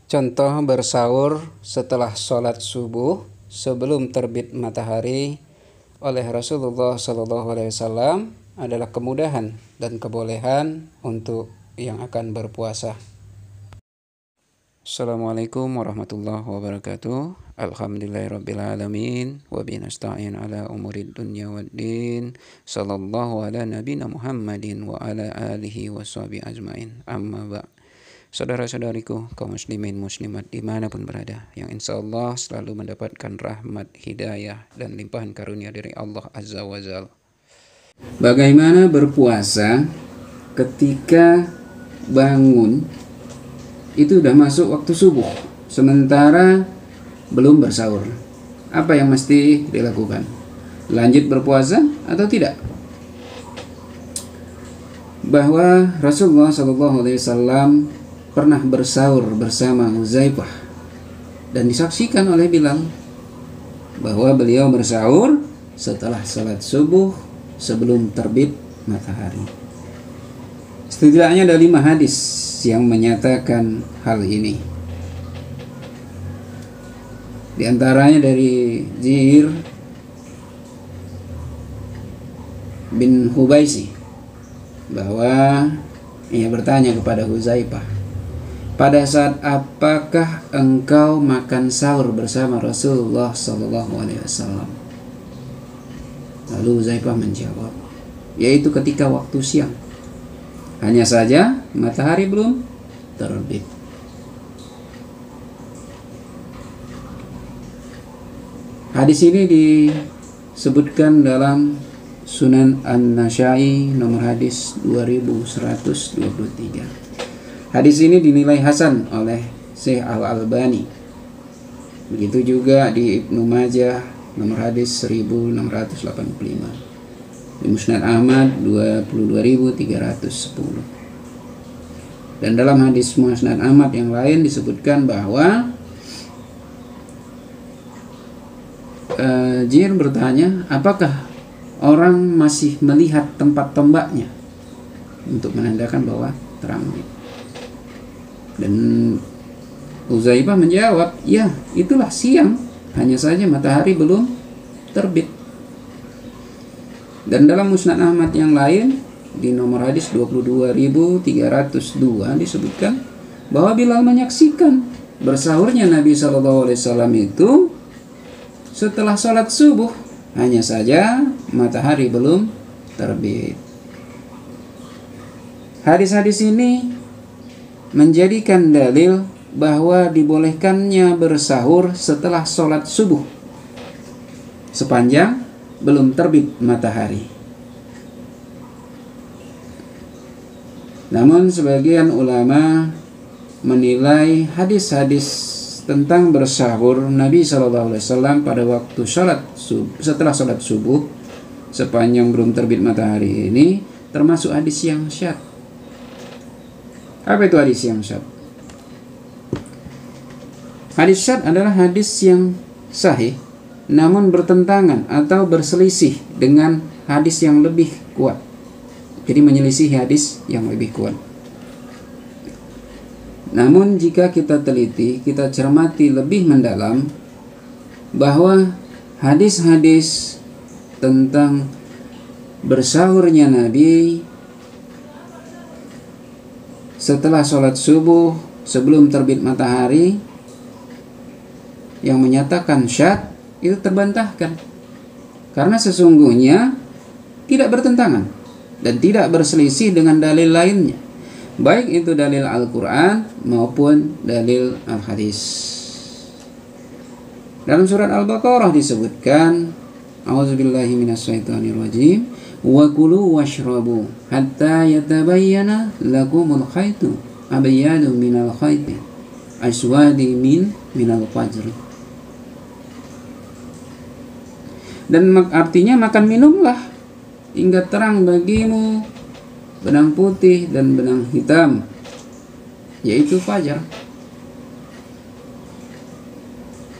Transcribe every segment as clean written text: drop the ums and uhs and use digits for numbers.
Contoh bersaur setelah sholat subuh sebelum terbit matahari oleh Rasulullah SAW adalah kemudahan dan kebolehan untuk yang akan berpuasa. Assalamualaikum warahmatullahi wabarakatuh. Alhamdulillahirrabbilalamin. Wabihi nasta'in ala umurid dunya waddin. Sallallahu ala nabina Muhammadin wa ala alihi wa sahbihi ajmain. Amma ba'd. Saudara-saudariku, kaum muslimin muslimat dimanapun berada, yang insya Allah selalu mendapatkan rahmat, hidayah, dan limpahan karunia dari Allah Azza wa Jalla. Bagaimana berpuasa ketika bangun itu sudah masuk waktu subuh, sementara belum bersahur? Apa yang mesti dilakukan? Lanjut berpuasa atau tidak? Bahwa Rasulullah SAW pernah bersahur bersama Huzaifah dan disaksikan oleh Bilal bahwa beliau bersahur setelah salat subuh sebelum terbit matahari. Setidaknya ada 5 hadis yang menyatakan hal ini. Di antaranya dari Jir bin Hubaisi, bahwa ia bertanya kepada Huzaifah, pada saat apakah engkau makan sahur bersama Rasulullah SAW? Lalu Huzaifah menjawab, yaitu ketika waktu siang, hanya saja matahari belum terbit. Hadis ini disebutkan dalam Sunan An-Nasai nomor hadis 2123. Hadis ini dinilai hasan oleh Syekh Al-Albani. Begitu juga di Ibnu Majah nomor hadis 1685. Di Musnad Ahmad 22.310. Dan dalam hadis Musnad Ahmad yang lain disebutkan bahwa Jir bertanya, apakah orang masih melihat tempat tombaknya, untuk menandakan bahwa terang. Dan Huzaifah menjawab, ya itulah siang, hanya saja matahari belum terbit. Dan dalam Musnad Ahmad yang lain di nomor hadis 22.302 disebutkan bahwa Bilal menyaksikan bersahurnya Nabi SAW itu setelah sholat subuh, hanya saja matahari belum terbit. Hadis-hadis ini menjadikan dalil bahwa dibolehkannya bersahur setelah sholat subuh sepanjang belum terbit matahari. Namun sebagian ulama menilai hadis-hadis tentang bersahur Nabi SAW pada waktu setelah sholat subuh sepanjang belum terbit matahari ini termasuk hadis yang syadz. Apa itu hadis yang syadz? Hadis syadz adalah hadis yang sahih namun bertentangan atau berselisih dengan hadis yang lebih kuat. Jadi menyelisih hadis yang lebih kuat. Namun jika kita teliti, kita cermati lebih mendalam, bahwa hadis-hadis tentang bersahurnya Nabi setelah sholat subuh sebelum terbit matahari yang menyatakan syadz itu terbantahkan, karena sesungguhnya tidak bertentangan dan tidak berselisih dengan dalil lainnya, baik itu dalil Al-Quran maupun dalil Al-Hadis. Dalam surat Al-Baqarah disebutkan, a'udzubillahi minasyaitonirrajim, wa kulu washrabu hatta yatabayyana lakumul khaytu abyadu minal khayti aswadi minal fajr. Dan artinya makan minumlah hingga terang bagimu benang putih dan benang hitam, yaitu fajar.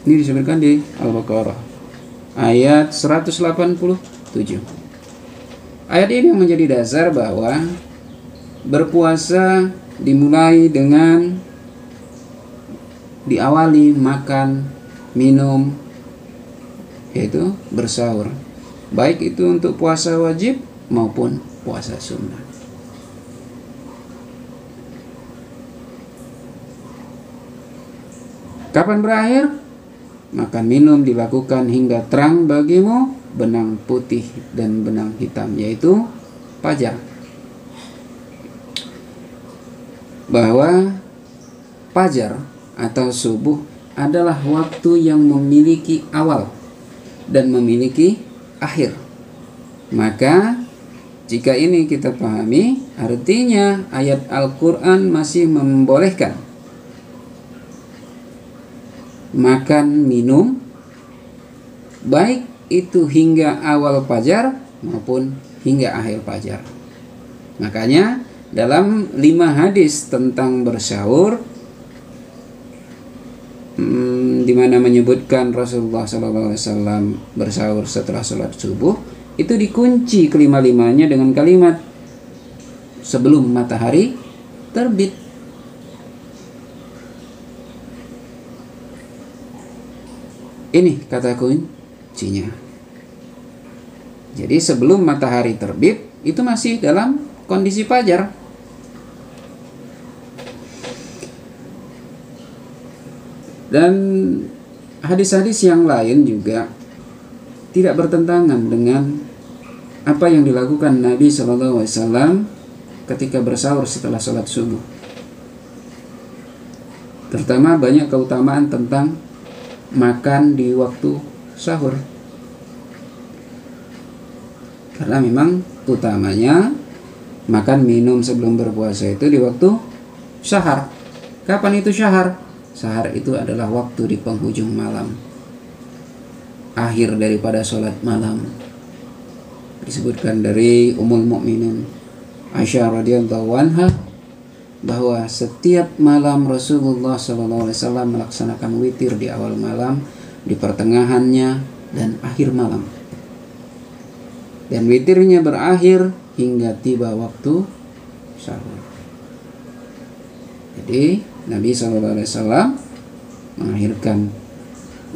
Ini disebutkan di Al-Baqarah ayat 187. Ayat ini menjadi dasar bahwa berpuasa dimulai dengan diawali makan, minum, yaitu bersahur. Baik itu untuk puasa wajib maupun puasa sunnah. Kapan berakhir? Makan minum dilakukan hingga terang bagimu benang putih dan benang hitam, yaitu fajar. Bahwa fajar atau subuh adalah waktu yang memiliki awal dan memiliki akhir. Maka jika ini kita pahami, artinya ayat Al-Quran masih membolehkan makan minum baik itu hingga awal fajar maupun hingga akhir fajar. Makanya dalam 5 hadis tentang bersahur, di mana menyebutkan Rasulullah SAW bersahur setelah sholat subuh, itu dikunci kelima-limanya dengan kalimat sebelum matahari terbit. Ini kata kuncinya. Jadi sebelum matahari terbit itu masih dalam kondisi fajar. Dan hadis-hadis yang lain juga tidak bertentangan dengan apa yang dilakukan Nabi SAW ketika bersahur setelah sholat subuh. Terutama banyak keutamaan tentang makan di waktu sahur. Karena memang utamanya makan minum sebelum berpuasa itu di waktu syahar. Kapan itu syahar? Syahar itu adalah waktu di penghujung malam, akhir daripada sholat malam. Disebutkan dari Ummul Mukminin Aisyah radhiyallahu anha bahwa setiap malam Rasulullah SAW melaksanakan witir di awal malam, di pertengahannya, dan akhir malam. Dan witirnya berakhir hingga tiba waktu sahur. Jadi Nabi SAW mengakhirkan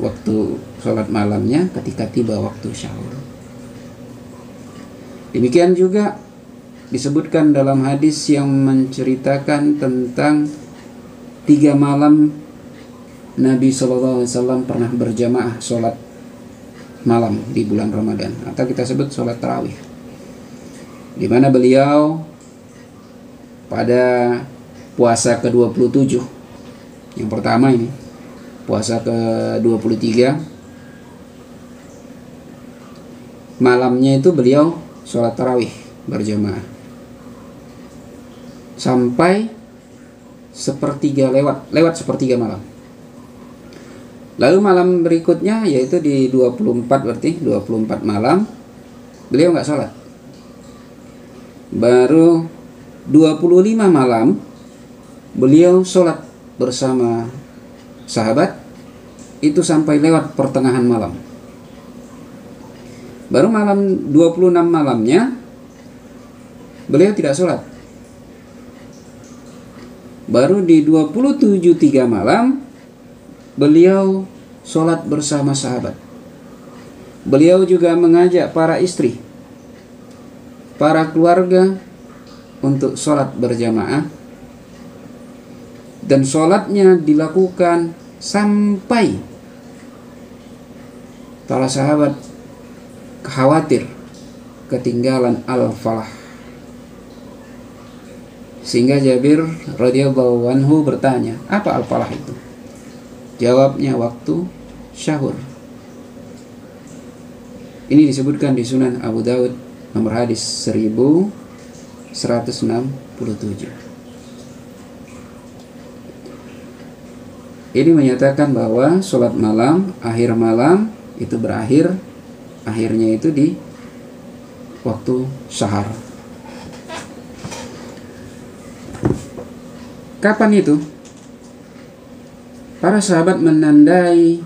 waktu sholat malamnya ketika tiba waktu sahur. Demikian juga disebutkan dalam hadis yang menceritakan tentang 3 malam Nabi SAW pernah berjamaah sholat malam di bulan Ramadan, atau kita sebut sholat tarawih, di mana beliau pada puasa ke-27, yang pertama ini puasa ke-23, malamnya itu beliau sholat tarawih berjamaah sampai lewat sepertiga malam. Lalu malam berikutnya, yaitu di 24, berarti 24 malam beliau nggak sholat. Baru 25 malam beliau sholat bersama sahabat, itu sampai lewat pertengahan malam. Baru malam 26 malamnya beliau tidak sholat. Baru di 27:03 malam beliau sholat bersama sahabat. Beliau juga mengajak para istri, para keluarga untuk sholat berjamaah. Dan sholatnya dilakukan sampai para sahabat khawatir ketinggalan al-falah. Sehingga Jabir radhiyallahu anhu bertanya, apa al-falah itu? Jawabnya, waktu syahur. Ini disebutkan di Sunan Abu Daud nomor hadis 1167. Ini menyatakan bahwa sholat malam, akhir malam itu berakhir, akhirnya itu di waktu syahar. Kapan itu? Para sahabat menandai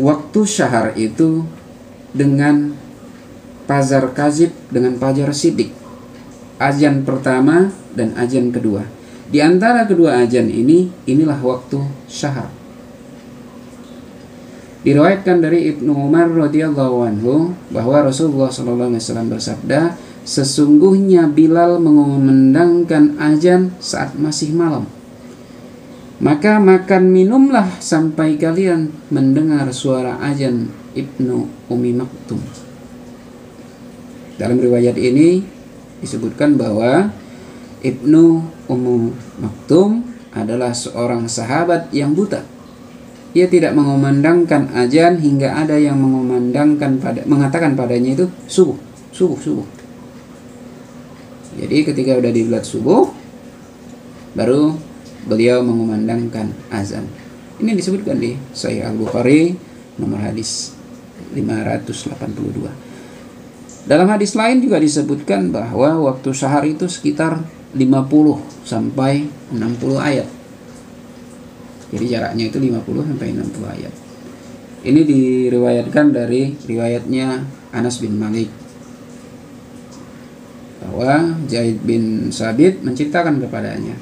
waktu syahar itu dengan Fajar Kazib dengan Fajar Siddiq, azan pertama dan azan kedua. Di antara kedua azan ini, inilah waktu syahar. Diriwayatkan dari Ibnu Umar radhiyallahu anhu bahwa Rasulullah sallallahu alaihi wasallam bersabda, sesungguhnya Bilal mengumandangkan azan saat masih malam. Maka makan minumlah sampai kalian mendengar suara azan Ibnu Ummi Maktum. Dalam riwayat ini disebutkan bahwa Ibnu Ummi Maktum adalah seorang sahabat yang buta. Ia tidak mengumandangkan azan hingga ada yang mengatakan padanya itu subuh. Jadi ketika udah di bulan subuh, baru beliau mengumandangkan azan. Ini disebutkan di Sahih Al-Bukhari nomor hadis 582. Dalam hadis lain juga disebutkan bahwa waktu syahar itu sekitar 50 sampai 60 ayat. Jadi jaraknya itu 50 sampai 60 ayat. Ini diriwayatkan dari riwayatnya Anas bin Malik bahwa Zaid bin Sabit menceritakan kepadanya,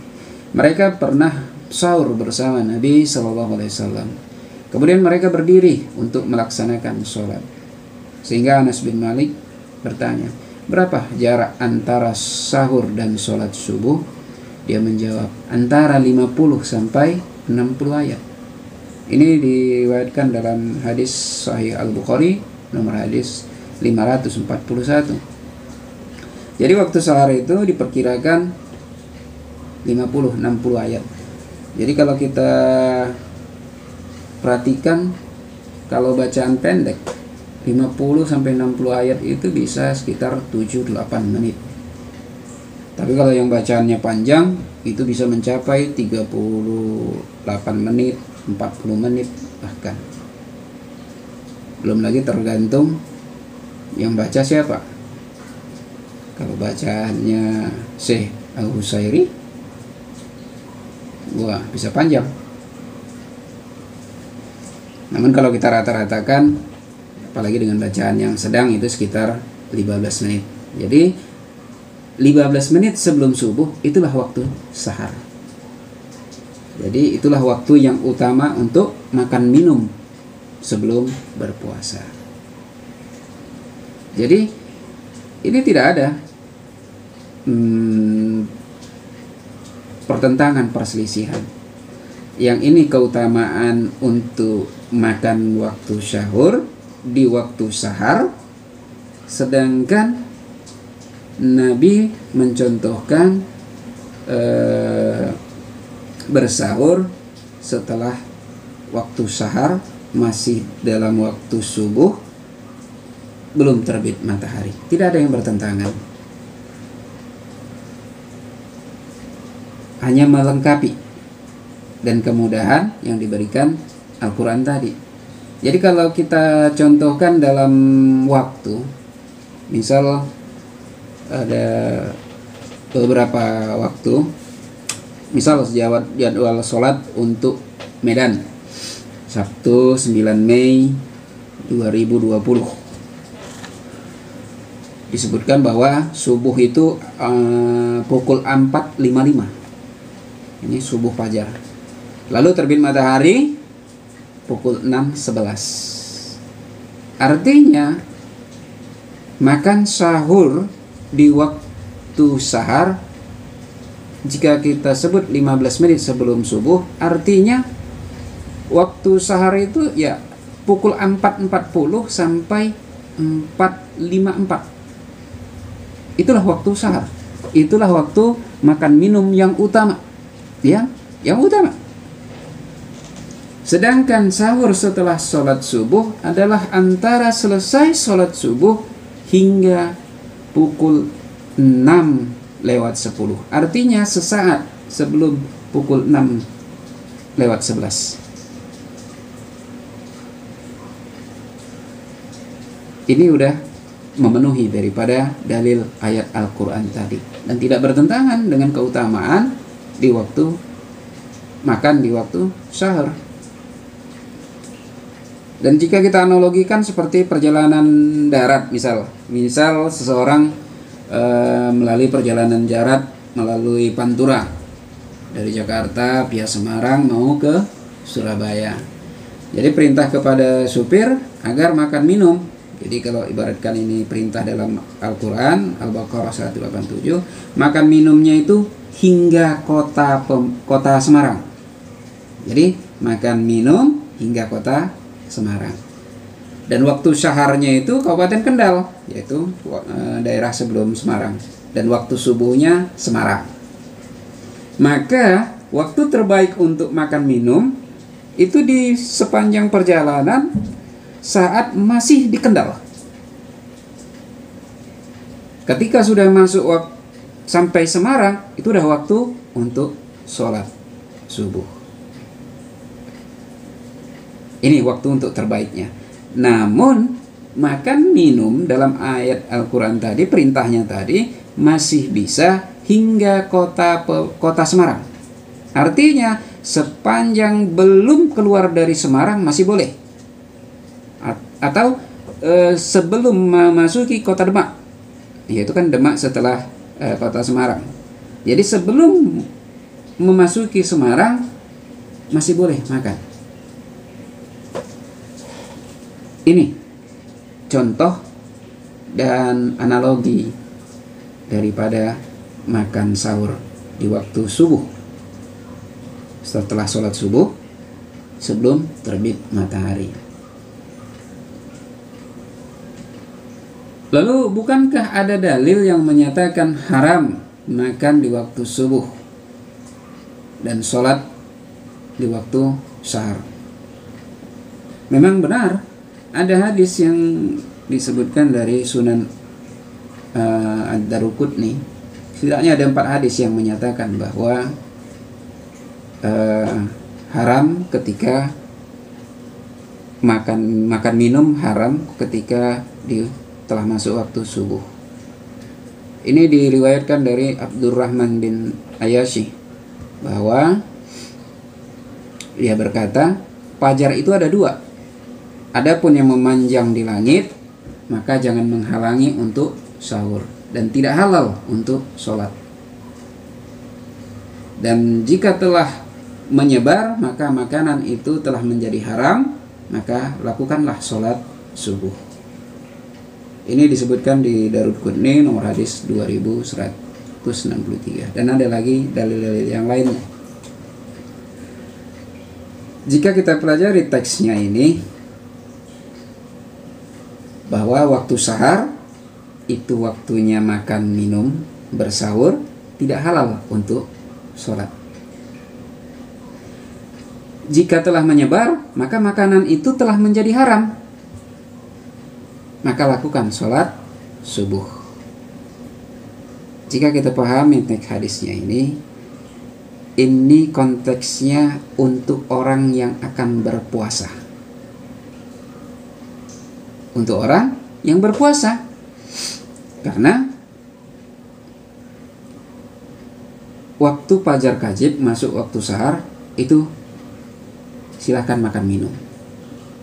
mereka pernah sahur bersama Nabi Shallallahu Alaihi Wasallam. Kemudian mereka berdiri untuk melaksanakan sholat. Sehingga Anas bin Malik bertanya, berapa jarak antara sahur dan sholat subuh? Dia menjawab, antara 50 sampai 60 ayat. Ini diriwayatkan dalam hadis Sahih Al-Bukhari nomor hadis 541. Jadi waktu sahur itu diperkirakan 50-60 ayat. Jadi kalau kita perhatikan, kalau bacaan pendek 50 sampai 60 ayat itu bisa sekitar 7-8 menit. Tapi kalau yang bacaannya panjang itu bisa mencapai 38 menit, 40 menit bahkan. Belum lagi tergantung yang baca siapa. Kalau bacaannya Syekh Al-Husairi, wah bisa panjang. Namun kalau kita rata-ratakan, apalagi dengan bacaan yang sedang, itu sekitar 15 menit. Jadi 15 menit sebelum subuh itulah waktu sahar. Jadi itulah waktu yang utama untuk makan minum sebelum berpuasa. Jadi ini tidak ada pertentangan, perselisihan. Yang ini keutamaan untuk makan waktu sahur di waktu sahar, sedangkan Nabi mencontohkan bersahur setelah waktu sahar, masih dalam waktu subuh, belum terbit matahari. Tidak ada yang bertentangan, hanya melengkapi dan kemudahan yang diberikan Al-Quran tadi. Jadi kalau kita contohkan dalam waktu, misal ada beberapa waktu, misal jadwal sholat untuk Medan Sabtu 9 Mei 2020, disebutkan bahwa subuh itu pukul 4.55. Ini subuh fajar. Lalu terbit matahari pukul 6.11. Artinya makan sahur di waktu sahar, jika kita sebut 15 menit sebelum subuh, artinya waktu sahar itu ya pukul 4.40 sampai 4.54. Itulah waktu sahar. Itulah waktu makan minum yang utama. Yang utama. Sedangkan sahur setelah sholat subuh adalah antara selesai sholat subuh hingga pukul 6:10. Artinya sesaat sebelum pukul 6:11. Ini udah memenuhi daripada dalil ayat Al-Quran tadi, dan tidak bertentangan dengan keutamaan di waktu makan di waktu sahur. Dan jika kita analogikan seperti perjalanan darat, misal seseorang melalui perjalanan darat melalui Pantura, dari Jakarta via Semarang mau ke Surabaya. Jadi perintah kepada supir agar makan minum. Jadi kalau ibaratkan ini perintah dalam Al-Quran, Al-Baqarah 187, makan minumnya itu hingga kota Semarang. Jadi makan minum hingga kota Semarang. Dan waktu syaharnya itu Kabupaten Kendal, yaitu daerah sebelum Semarang. Dan waktu subuhnya Semarang. Maka waktu terbaik untuk makan minum itu di sepanjang perjalanan saat masih di Kendal. Ketika sudah masuk sampai Semarang, itu udah waktu untuk sholat subuh. Ini waktu untuk terbaiknya. Namun makan minum dalam ayat Al-Quran tadi, perintahnya tadi masih bisa hingga kota Semarang. Artinya sepanjang belum keluar dari Semarang masih boleh. Atau sebelum memasuki kota Demak, yaitu kan Demak setelah kota Semarang. Jadi sebelum memasuki Semarang masih boleh makan. Ini contoh dan analogi daripada makan sahur di waktu subuh, setelah sholat subuh, sebelum terbit matahari. Lalu bukankah ada dalil yang menyatakan haram makan di waktu subuh dan sholat di waktu sahar? Memang benar, ada hadis yang disebutkan dari Sunan Ad-Daruqutni. Setidaknya ada 4 hadis yang menyatakan bahwa haram ketika makan minum haram ketika telah masuk waktu subuh. Ini diriwayatkan dari Abdurrahman bin Ayyashi bahwa dia berkata, fajar itu ada 2. Adapun yang memanjang di langit, maka jangan menghalangi untuk sahur, dan tidak halal untuk sholat. Dan jika telah menyebar, maka makanan itu telah menjadi haram, maka lakukanlah sholat subuh. Ini disebutkan di Daruqutni nomor hadis 2163. Dan ada lagi dalil-dalil yang lainnya. Jika kita pelajari teksnya ini, bahwa waktu sahar itu waktunya makan minum bersahur, tidak halal untuk sholat. Jika telah menyebar, maka makanan itu telah menjadi haram, maka lakukan sholat subuh. Jika kita pahami teks hadisnya ini konteksnya untuk orang yang akan berpuasa. Untuk orang yang berpuasa, karena waktu fajar kajib masuk waktu sahar itu silahkan makan minum,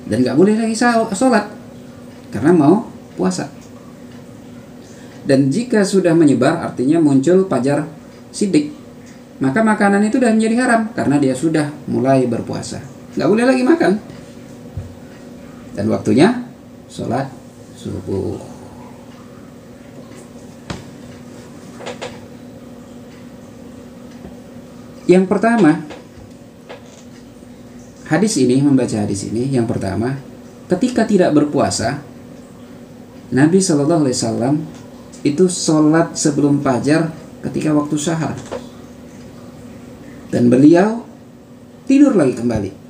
dan gak boleh lagi sholat karena mau puasa. Dan jika sudah menyebar, artinya muncul fajar siddiq, maka makanan itu sudah menjadi haram karena dia sudah mulai berpuasa, gak boleh lagi makan. Dan waktunya sholat subuh. Yang pertama, membaca hadis ini, yang pertama, ketika tidak berpuasa, Nabi SAW itu sholat sebelum fajar ketika waktu sahar, dan beliau tidur lagi kembali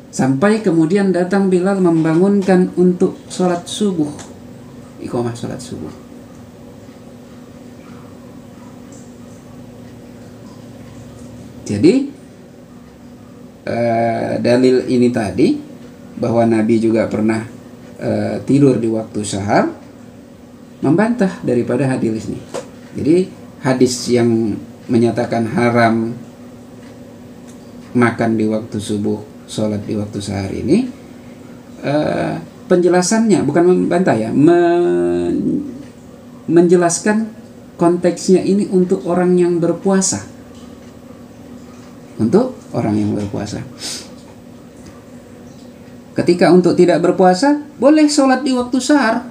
sampai kemudian datang Bilal membangunkan untuk sholat subuh, iqamah sholat subuh. Jadi dalil ini tadi bahwa Nabi juga pernah tidur di waktu sahar membantah daripada hadis ini. Jadi hadis yang menyatakan haram makan di waktu subuh, sholat di waktu sahar ini, penjelasannya bukan membantah ya, menjelaskan konteksnya ini untuk orang yang berpuasa. untuk orang yang berpuasa. Ketika untuk tidak berpuasa, boleh sholat di waktu sahar,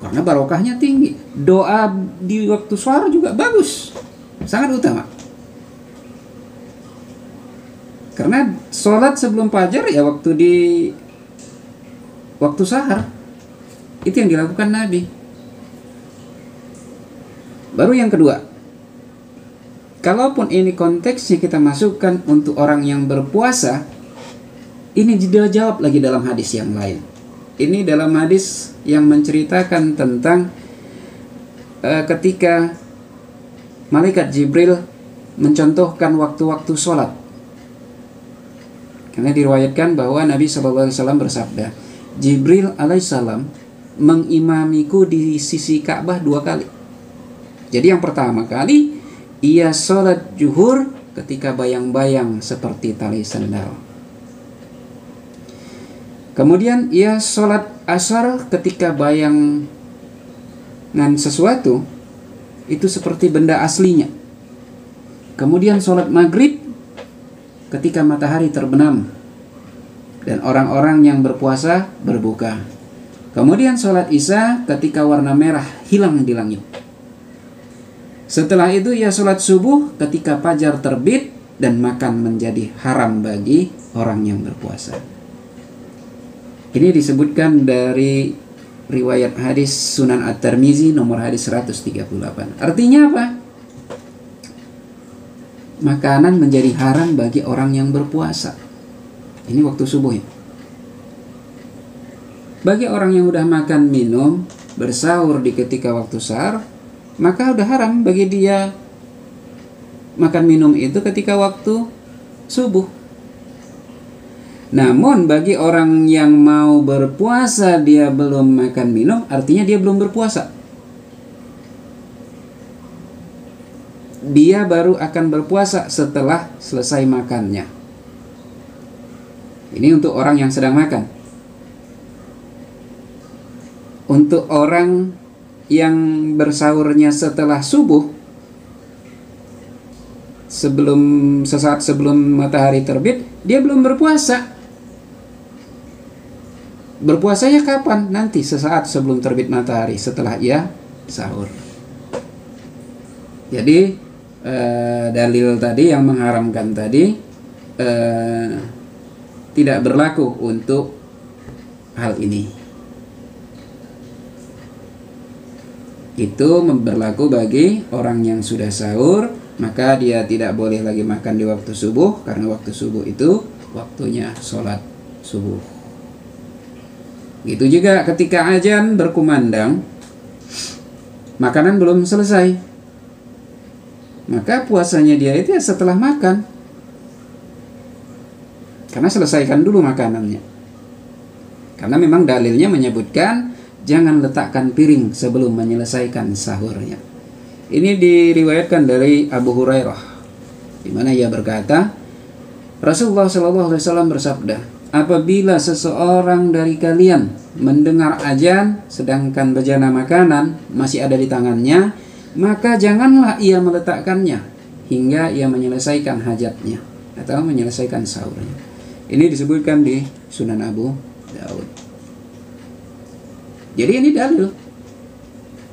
karena barokahnya tinggi. Doa di waktu sahar juga bagus, sangat utama. Karena sholat sebelum fajar ya waktu di waktu sahar, itu yang dilakukan Nabi. Baru yang kedua, kalaupun ini konteksnya kita masukkan untuk orang yang berpuasa, ini dijawab lagi dalam hadis yang lain. Ini dalam hadis yang menceritakan tentang ketika malaikat Jibril mencontohkan waktu-waktu sholat. Karena diriwayatkan bahwa Nabi SAW bersabda, Jibril alaihissalam mengimamiku di sisi Ka'bah 2 kali. Jadi yang pertama kali, ia sholat zuhur ketika bayang-bayang seperti tali sandal. Kemudian ia sholat asar ketika bayangan sesuatu itu seperti benda aslinya. Kemudian sholat maghrib ketika matahari terbenam dan orang-orang yang berpuasa berbuka. Kemudian sholat isya ketika warna merah hilang di langit. Setelah itu ia sholat subuh ketika fajar terbit dan makan menjadi haram bagi orang yang berpuasa. Ini disebutkan dari riwayat hadis Sunan At-Tirmizi nomor hadis 138. Artinya apa? Makanan menjadi haram bagi orang yang berpuasa. Ini waktu subuh ya. Bagi orang yang udah makan minum, bersahur di ketika waktu sahur, maka udah haram bagi dia makan minum itu ketika waktu subuh. Namun bagi orang yang mau berpuasa dia belum makan minum, artinya dia belum berpuasa. Dia baru akan berpuasa setelah selesai makannya. Ini untuk orang yang sedang makan. Untuk orang yang bersahurnya setelah subuh, sesaat sebelum matahari terbit, dia belum berpuasa. Berpuasanya kapan? Nanti sesaat sebelum terbit matahari, setelah ia sahur. Jadi dalil tadi yang mengharamkan tadi tidak berlaku untuk hal ini. Itu berlaku bagi orang yang sudah sahur, maka dia tidak boleh lagi makan di waktu subuh, karena waktu subuh itu waktunya sholat subuh. Gitu juga ketika azan berkumandang, makanan belum selesai, maka puasanya dia itu setelah makan, karena selesaikan dulu makanannya. Karena memang dalilnya menyebutkan jangan letakkan piring sebelum menyelesaikan sahurnya. Ini diriwayatkan dari Abu Hurairah, di mana ia berkata, Rasulullah SAW bersabda, apabila seseorang dari kalian mendengar azan sedangkan bejana makanan masih ada di tangannya, maka janganlah ia meletakkannya hingga ia menyelesaikan hajatnya atau menyelesaikan sahurnya. Ini disebutkan di Sunan Abu Daud. Jadi ini dalil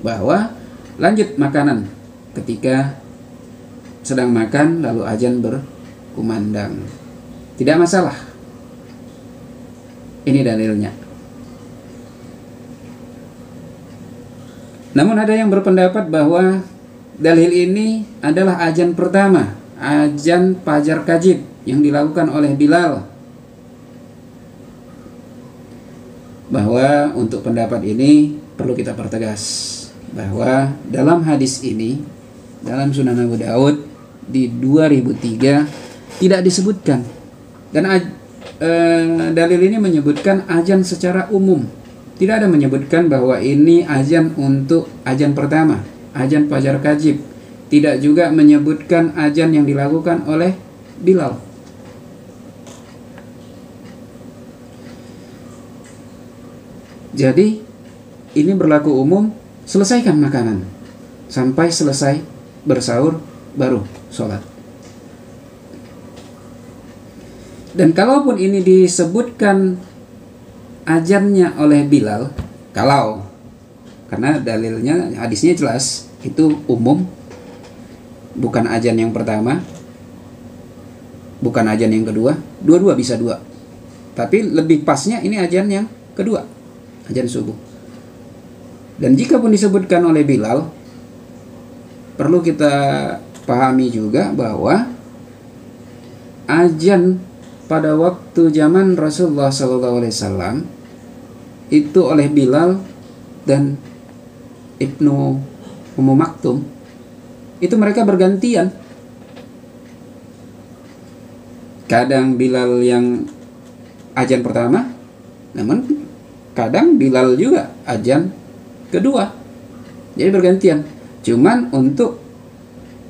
bahwa lanjut makanan ketika sedang makan lalu azan berkumandang, tidak masalah. Ini dalilnya. Namun ada yang berpendapat bahwa dalil ini adalah azan pertama, azan fajar kajib yang dilakukan oleh Bilal. Bahwa untuk pendapat ini perlu kita pertegas bahwa dalam hadis ini, dalam Sunan Abu Daud di 2003 tidak disebutkan, dan dalil ini menyebutkan azan secara umum, tidak ada menyebutkan bahwa ini azan untuk azan pertama, azan fajar kajib, tidak juga menyebutkan azan yang dilakukan oleh Bilal. Jadi ini berlaku umum, selesaikan makanan sampai selesai bersahur baru sholat. Dan kalaupun ini disebutkan azannya oleh Bilal, karena dalilnya hadisnya jelas itu umum, bukan azan yang pertama, bukan azan yang kedua, dua-dua bisa dua. Tapi lebih pasnya ini azan yang kedua, azan subuh. Dan jika pun disebutkan oleh Bilal, perlu kita pahami juga bahwa azan pada waktu zaman Rasulullah SAW itu oleh Bilal dan Ibnu Ummu Maktum, itu mereka bergantian. Kadang Bilal yang azan pertama, namun kadang Bilal juga azan kedua. Jadi bergantian. Cuman untuk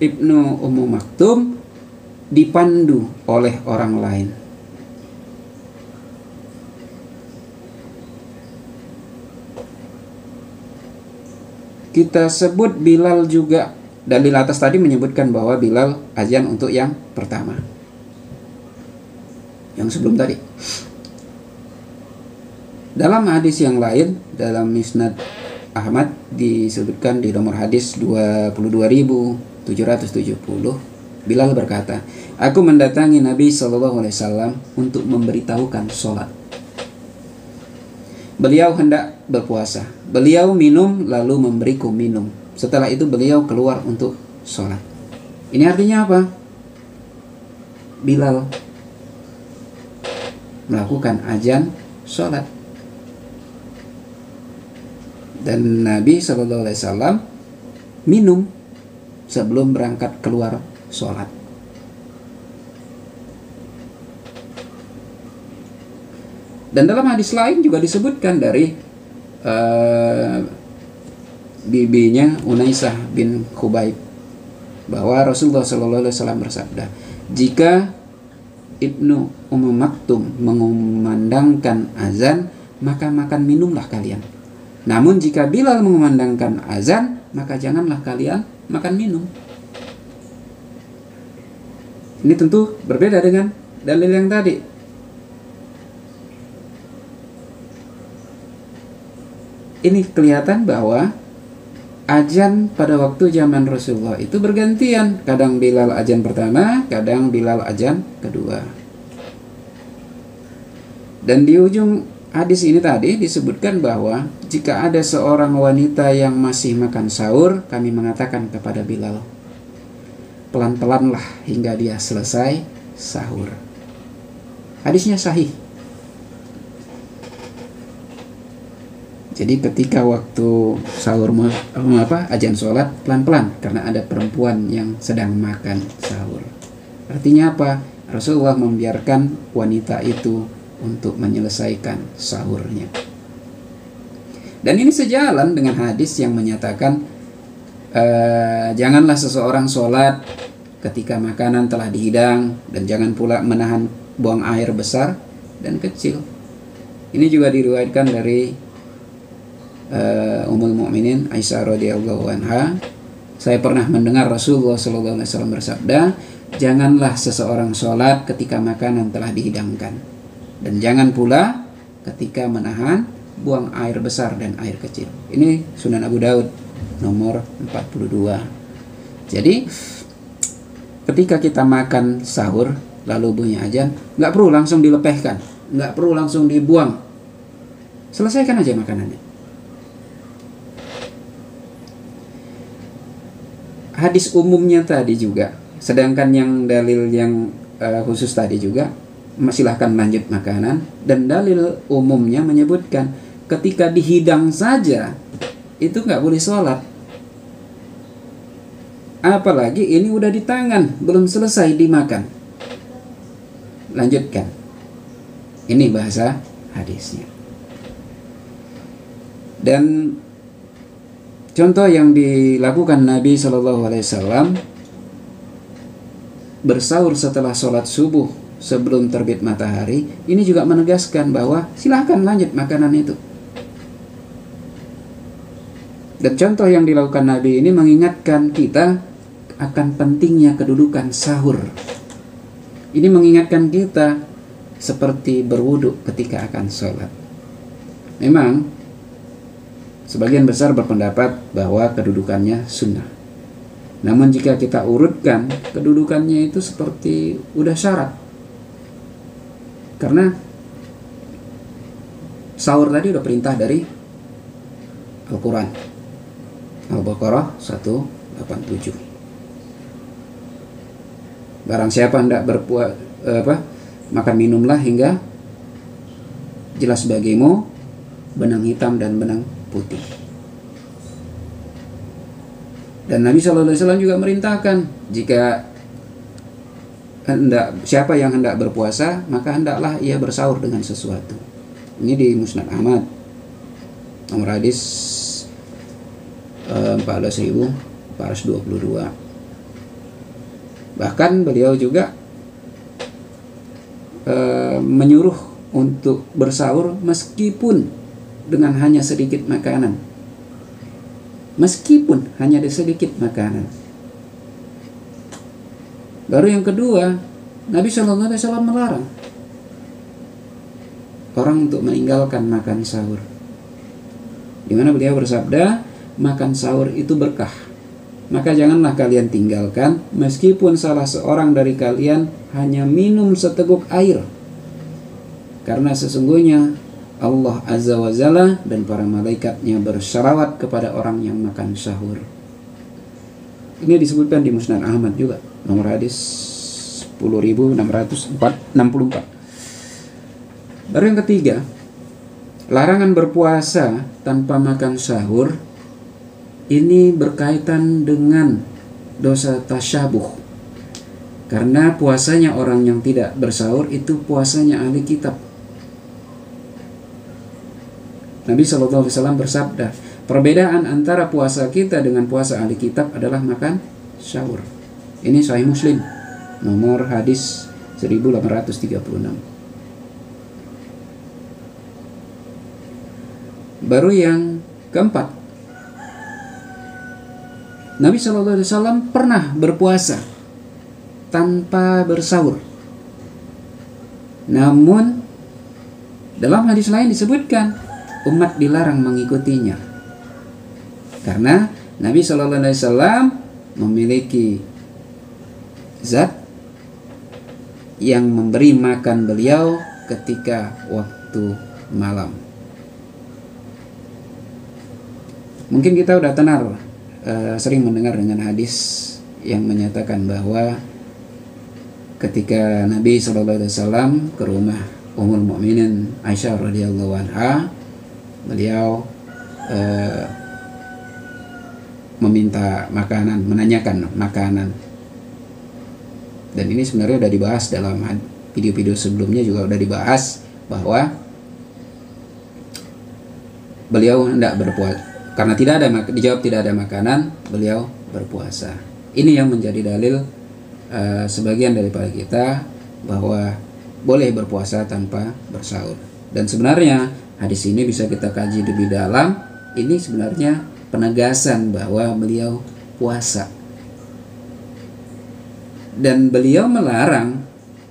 Ibnu Ummu Maktum dipandu oleh orang lain. Kita sebut Bilal juga, dalil atas tadi menyebutkan bahwa Bilal azan untuk yang pertama, yang sebelum tadi. Dalam hadis yang lain, dalam Musnad Ahmad disebutkan di nomor hadis 22.770, Bilal berkata, aku mendatangi Nabi SAW untuk memberitahukan sholat. Beliau hendak berpuasa. Beliau minum lalu memberiku minum. Setelah itu beliau keluar untuk sholat. Ini artinya apa? Bilal melakukan azan sholat. Dan Nabi SAW minum sebelum berangkat keluar sholat. Dan dalam hadis lain juga disebutkan dari bibinya Unaisah bin Khubayb bahwa Rasulullah SAW bersabda, jika Ibnu Ummu Maktum mengumandangkan azan, maka makan minumlah kalian. Namun jika Bilal mengumandangkan azan, maka janganlah kalian makan minum. Ini tentu berbeda dengan dalil yang tadi. Ini kelihatan bahwa azan pada waktu zaman Rasulullah itu bergantian. Kadang Bilal azan pertama, kadang Bilal azan kedua. Dan di ujung hadis ini tadi disebutkan bahwa jika ada seorang wanita yang masih makan sahur, kami mengatakan kepada Bilal, pelan-pelanlah hingga dia selesai sahur. Hadisnya sahih. Jadi ketika waktu sahur azan sholat, pelan-pelan karena ada perempuan yang sedang makan sahur. Artinya apa? Rasulullah membiarkan wanita itu untuk menyelesaikan sahurnya. Dan ini sejalan dengan hadis yang menyatakan janganlah seseorang sholat ketika makanan telah dihidang, dan jangan pula menahan buang air besar dan kecil. Ini juga diriwayatkan dari Ummul Mukminin Aisyah radhiyallahu anha, saya pernah mendengar Rasulullah SAW bersabda, janganlah seseorang sholat ketika makanan telah dihidangkan, dan jangan pula ketika menahan buang air besar dan air kecil. Ini Sunan Abu Daud nomor 42. Jadi ketika kita makan sahur lalu bunyi azan, nggak perlu langsung dilepehkan, nggak perlu langsung dibuang, selesaikan aja makanannya. Hadis umumnya tadi juga, sedangkan yang dalil yang khusus tadi juga, silahkan lanjut makanan. Dan dalil umumnya menyebutkan ketika dihidang saja itu nggak boleh sholat, apalagi ini udah di tangan, belum selesai dimakan, lanjutkan. Ini bahasa hadisnya. Dan contoh yang dilakukan Nabi SAW bersahur setelah sholat subuh sebelum terbit matahari, ini juga menegaskan bahwa silahkan lanjut makanan itu. Dan contoh yang dilakukan Nabi ini mengingatkan kita akan pentingnya kedudukan sahur. Ini mengingatkan kita seperti berwudu ketika akan sholat. Memang sebagian besar berpendapat bahwa kedudukannya sunnah. Namun jika kita urutkan, kedudukannya itu seperti udah syarat. Karena sahur tadi udah perintah dari Al-Quran. Al-Baqarah 187. Barang siapa hendak makan minumlah hingga jelas bagimu benang hitam dan benang putih. Dan Nabi SAW juga merintahkan, jika siapa yang hendak berpuasa, maka hendaklah ia bersahur dengan sesuatu. Ini di Musnad Ahmad, nomor hadis 14.422. Bahkan beliau juga menyuruh untuk bersahur meskipun dengan hanya sedikit makanan. Meskipun hanya ada sedikit makanan. Baru yang kedua, Nabi SAW melarang orang untuk meninggalkan makan sahur. Di mana beliau bersabda, makan sahur itu berkah. Maka janganlah kalian tinggalkan, meskipun salah seorang dari kalian hanya minum seteguk air. Karena sesungguhnya Allah Azza wa Jalla dan para malaikatnya bersalawat kepada orang yang makan sahur. Ini disebutkan di Musnad Ahmad juga, nomor hadis 10.664. Baru yang ketiga, larangan berpuasa tanpa makan sahur ini berkaitan dengan dosa tasyabuh. Karena puasanya orang yang tidak bersahur itu puasanya ahli kitab. Nabi SAW bersabda, perbedaan antara puasa kita dengan puasa ahli kitab adalah makan sahur. Ini Sahih Muslim, nomor hadis 1836. Baru yang keempat, Nabi SAW pernah berpuasa tanpa bersahur. Namun dalam hadis lain disebutkan umat dilarang mengikutinya. Karena Nabi SAW memiliki zat yang memberi makan beliau ketika waktu malam. Mungkin kita udah tenar sering mendengar dengan hadis yang menyatakan bahwa ketika Nabi SAW ke rumah Ummul Mukminin Aisyah radhiyallahu anha, beliau meminta makanan, menanyakan makanan. Dan ini sebenarnya sudah dibahas dalam video-video sebelumnya, juga sudah dibahas bahwa beliau hendak berpuasa. Karena dijawab tidak ada makanan, beliau berpuasa. Ini yang menjadi dalil sebagian daripada kita bahwa boleh berpuasa tanpa bersahur. Dan sebenarnya hadis ini bisa kita kaji lebih dalam. Ini sebenarnya penegasan bahwa beliau puasa. Dan beliau melarang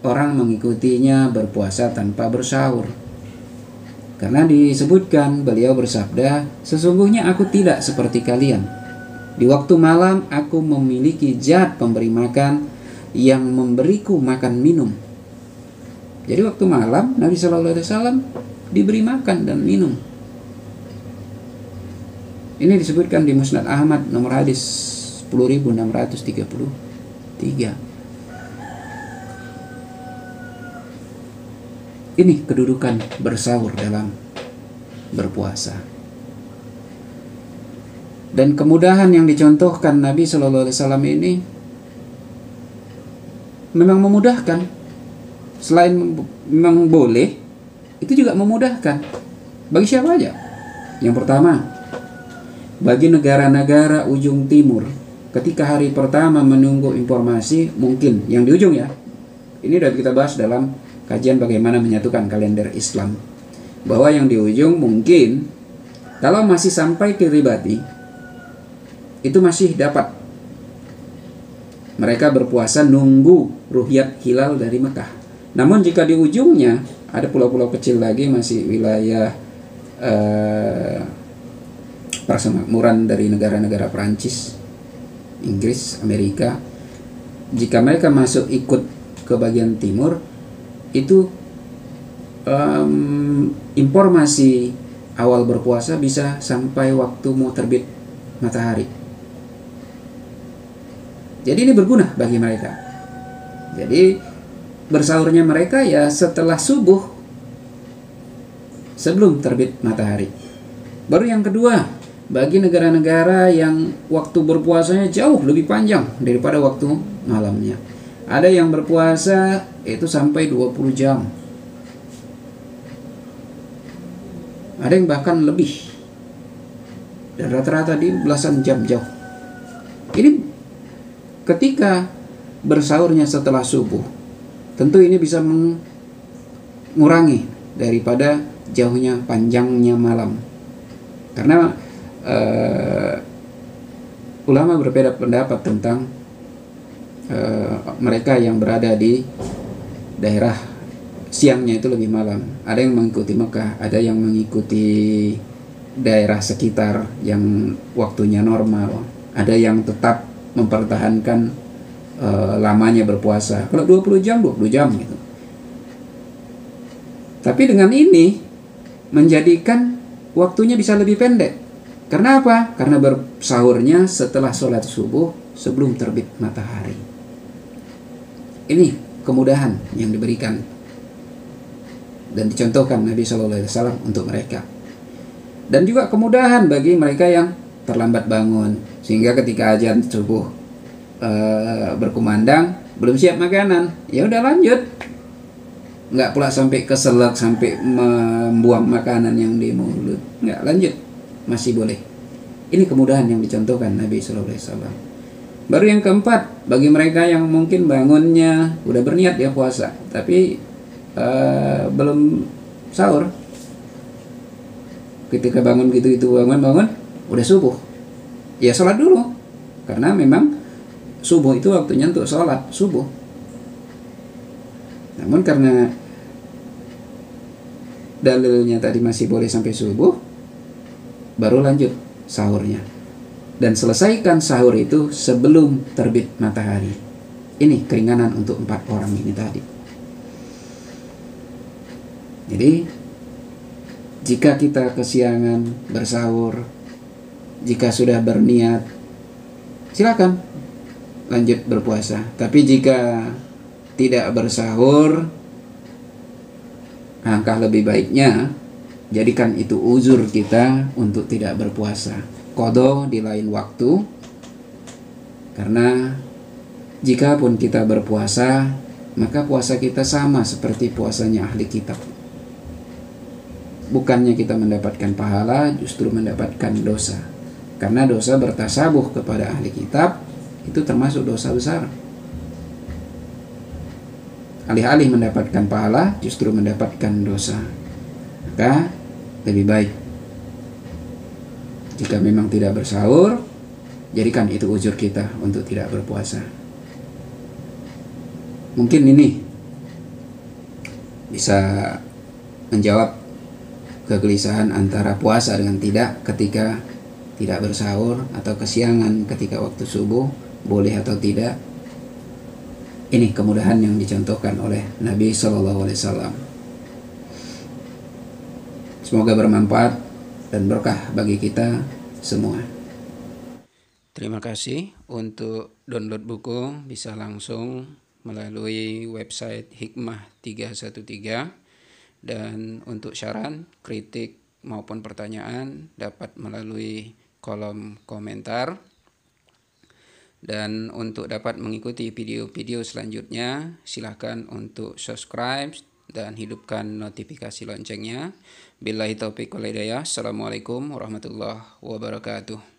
orang mengikutinya berpuasa tanpa bersahur. Karena disebutkan beliau bersabda, sesungguhnya aku tidak seperti kalian. Di waktu malam aku memiliki zat pemberi makan yang memberiku makan minum. Jadi waktu malam Nabi SAW diberi makan dan minum. Ini disebutkan di Musnad Ahmad nomor hadis 10.633. Ini kedudukan bersahur dalam berpuasa. Dan kemudahan yang dicontohkan Nabi SAW ini memang memudahkan. Selain memang boleh, itu juga memudahkan. Bagi siapa aja? Yang pertama, bagi negara-negara ujung timur, ketika hari pertama menunggu informasi, mungkin yang di ujung ya, ini sudah kita bahas dalam kajian bagaimana menyatukan kalender Islam, bahwa yang di ujung mungkin kalau masih sampai ke Ribati itu masih dapat mereka berpuasa nunggu ruhyat hilal dari Mekah. Namun jika di ujungnya ada pulau-pulau kecil lagi, masih wilayah persemakmuran dari negara-negara Perancis, Inggris, Amerika, jika mereka masuk ikut ke bagian timur, itu informasi awal berpuasa bisa sampai waktu mau terbit matahari. Jadi ini berguna bagi mereka. Jadi bersahurnya mereka ya setelah subuh, sebelum terbit matahari. Baru yang kedua, bagi negara-negara yang waktu berpuasanya jauh lebih panjang daripada waktu malamnya. Ada yang berpuasa itu sampai 20 jam. Ada yang bahkan lebih. Dan rata-rata di belasan jam jauh. Ini ketika bersahurnya setelah subuh, tentu ini bisa mengurangi daripada jauhnya panjangnya malam. Karena ulama berbeda pendapat tentang mereka yang berada di daerah siangnya itu lebih malam. Ada yang mengikuti Mekah, ada yang mengikuti daerah sekitar yang waktunya normal, ada yang tetap mempertahankan lamanya berpuasa. Kalau 20 jam gitu. Tapi dengan ini menjadikan waktunya bisa lebih pendek. Karena apa? Karena bersahurnya setelah sholat subuh sebelum terbit matahari. Ini kemudahan yang diberikan dan dicontohkan Nabi SAW untuk mereka. Dan juga kemudahan bagi mereka yang terlambat bangun, sehingga ketika azan subuh berkumandang belum siap makanan, ya udah lanjut. Nggak pula sampai keselak, sampai membuang makanan yang di mulut. Nggak, lanjut, masih boleh. Ini kemudahan yang dicontohkan Nabi SAW. Baru yang keempat, bagi mereka yang mungkin bangunnya udah berniat ya puasa, tapi belum sahur. Ketika bangun bangun udah subuh, ya sholat dulu, karena memang subuh itu waktunya untuk sholat subuh. Namun karena dalilnya tadi masih boleh sampai subuh, baru lanjut sahurnya. Dan selesaikan sahur itu sebelum terbit matahari. Ini keringanan untuk 4 orang ini tadi. Jadi jika kita kesiangan bersahur, jika sudah berniat, silakan lanjut berpuasa. Tapi jika tidak bersahur, langkah lebih baiknya jadikan itu uzur kita untuk tidak berpuasa. Qadha di lain waktu. Karena jika pun kita berpuasa, maka puasa kita sama seperti puasanya ahli kitab. Bukannya kita mendapatkan pahala, justru mendapatkan dosa. Karena dosa bertasabuh kepada ahli kitab itu termasuk dosa besar. Alih-alih mendapatkan pahala, justru mendapatkan dosa. Maka lebih baik jika memang tidak bersahur, jadikan itu uzur kita untuk tidak berpuasa. Mungkin ini bisa menjawab kegelisahan antara puasa dengan tidak ketika tidak bersahur, atau kesiangan ketika waktu subuh, boleh atau tidak. Ini kemudahan yang dicontohkan oleh Nabi SAW. Semoga bermanfaat dan berkah bagi kita semua. Terima kasih. Untuk download buku bisa langsung melalui website Hikmah 313. Dan untuk saran, kritik maupun pertanyaan dapat melalui kolom komentar. Dan untuk dapat mengikuti video-video selanjutnya, silakan untuk subscribe dan hidupkan notifikasi loncengnya. Billahi taufiq wal hidayah. Assalamualaikum warahmatullahi wabarakatuh.